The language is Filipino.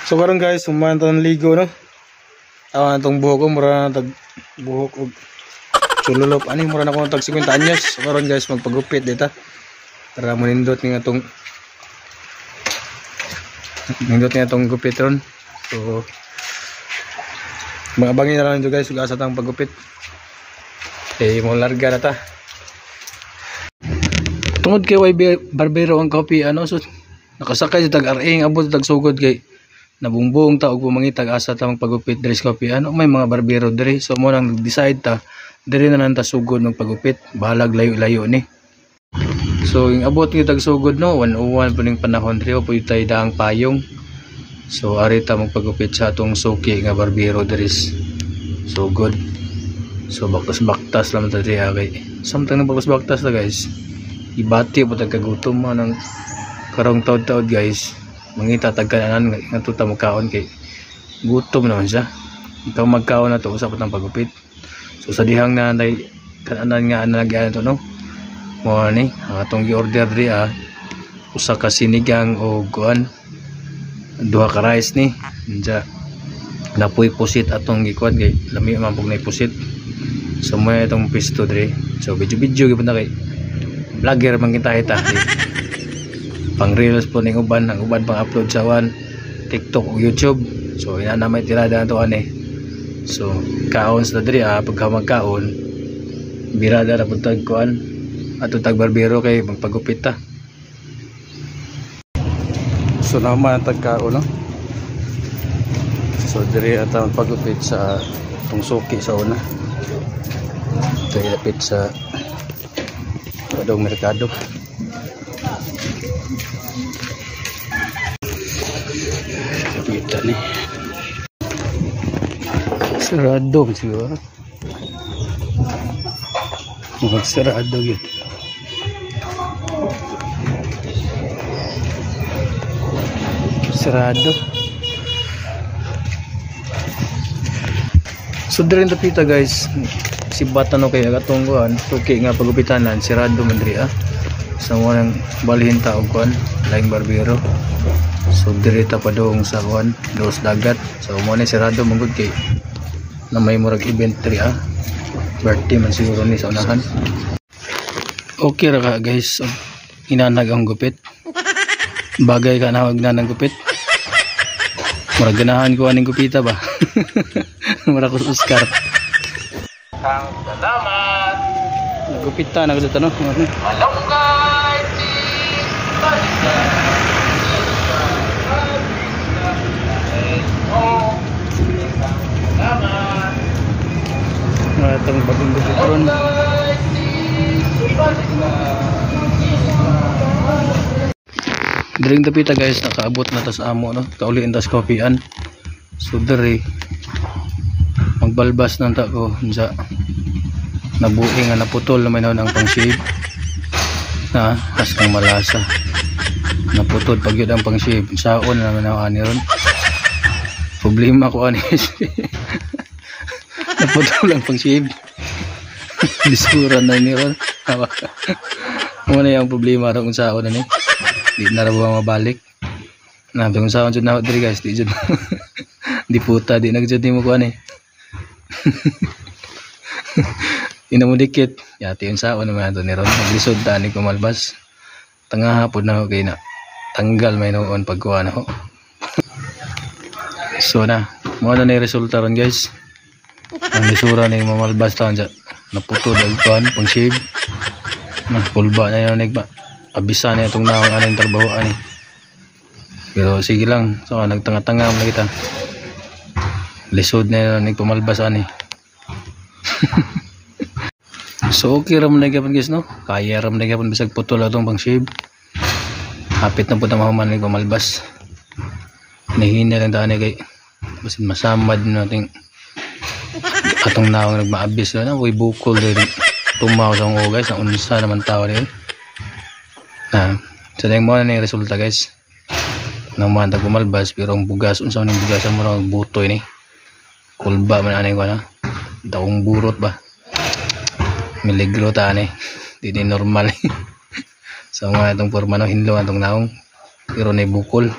So karon guys, sumanta ng ligo no. Awan tong buhok ko mura tag buhok og sululop ani mura na ko tag 50 anyos. So karon guys magpagupit dita. Para manindot ni atong gupit ron. So mga bangin na lang dito guys ug asa tang paggupit. Mo larga na ta. Tungod kay way barbero ang copy ano so nakasakay sa tag-aring abot tag sugod kay nabungbong ta og pumangitag asa ta magpagupit diri sa copy ano may mga barbero diri so mo nang decide ta diri na nanta sugod ng pagupit bahalag layo-layo ni. So yung abot ni tag sugod no 101 puning panahon diri o tay daang payong. So ari ta magpagupit sa atong suki nga barbero diri sugod. So baktas lang ta diri kay samtang baktas ta guys. Ibati po tagkagutom mo ng karong taod-taod guys. Mangita tagkananan nga tuta magkaon kay gutom naman siya. Ikaw magkaon na to usap ng pagupit. So sa dihang na kananan nga nalagyan to no. Mo ni atong gi-order diri usa ka sinigang o kuan duha ka rice ni. Unja napuy pusit atong gikuan kay lami man pug nay pusit. So mo itong pisto diri. So video gyud na kay vlogger man kita pang reels po ning uban ang uban pang upload sa TikTok o YouTube. So ina na may tirada na to ani. So kaon sa diri pagka magkaon birada na pud tag kuan ato tag barbero kay magpagupit ta. So naman tag kaon no. So diri ata magpagupit sa tungsuki sa una. Ito ilapit sa padong merkado. Kita nih. Sarado siguro. Sarado gitu. Sarado. So dirin tapita guys. Si bata no kay agatongguan tuki nga pagupitanan sirado man diri sa morang balhin ta og kuan laing barbero. So diri ta padung sa kuan dos dagat. So mo ni sirado mangud kay na may murag event diri birthday man siguro ni sa unahan. Okay ra ka guys. Inanag ang gupit. Bagay ka na og nanang gupit. Murag ganahan ko aning gupita ba. Murag ko Oscar. Salamat. Nagupitan ako dito no. Hello guys. Salamat. Itong bagong gupit ron. Diring tapita guys nakaabot na tas amo no. Kauliin tas kopian. So diri magbalbas nang ta ko unsa nabuhi nga naputol na may naon ang pang-shave na kas kang malasa naputol pag yun ang pang-shave saon na naman ani ron problema ko ani naputol ang pang-shave disura na ni ron muna yung problema ron kung saon na ni di na raw mabalik na kung saon dyan na diri guys di dyan di puta di nagjud ni mo ko ani ina mo dikit yati yung saon naman ito ni ron naglisod ta ni kumalbas tanga hapon na ako kay na tanggal may noon pagkuha na ako. So na mga na resulta ron guys ang lisura na yung mamalbas ta naputod ang kuhan pang shave na pulba na yun nagba abisa na itong naong anong trabaho ani pero sige lang so nagtanga-tanga mo kita lisod na yun nagpumalbas ani. So okay ram na gyapon guys no kaya ram na gyapon bisag putol atong pang shave hapit na pud na mahuman ni pamalbas nahina lang daan kay basin masamad nating atong nawang nagmaabis na way bukol diri tumaw sa ngo guys ang unsa naman tawo ni so ding mo na ni resulta guys nang man tag pumalbas pero ang bugas unsa man bugas mo ra butoy ni kulba man ani ko na daong burot ba miligro ta ani di normal. So mga itong forma no hinlo atong naong pero nay bukol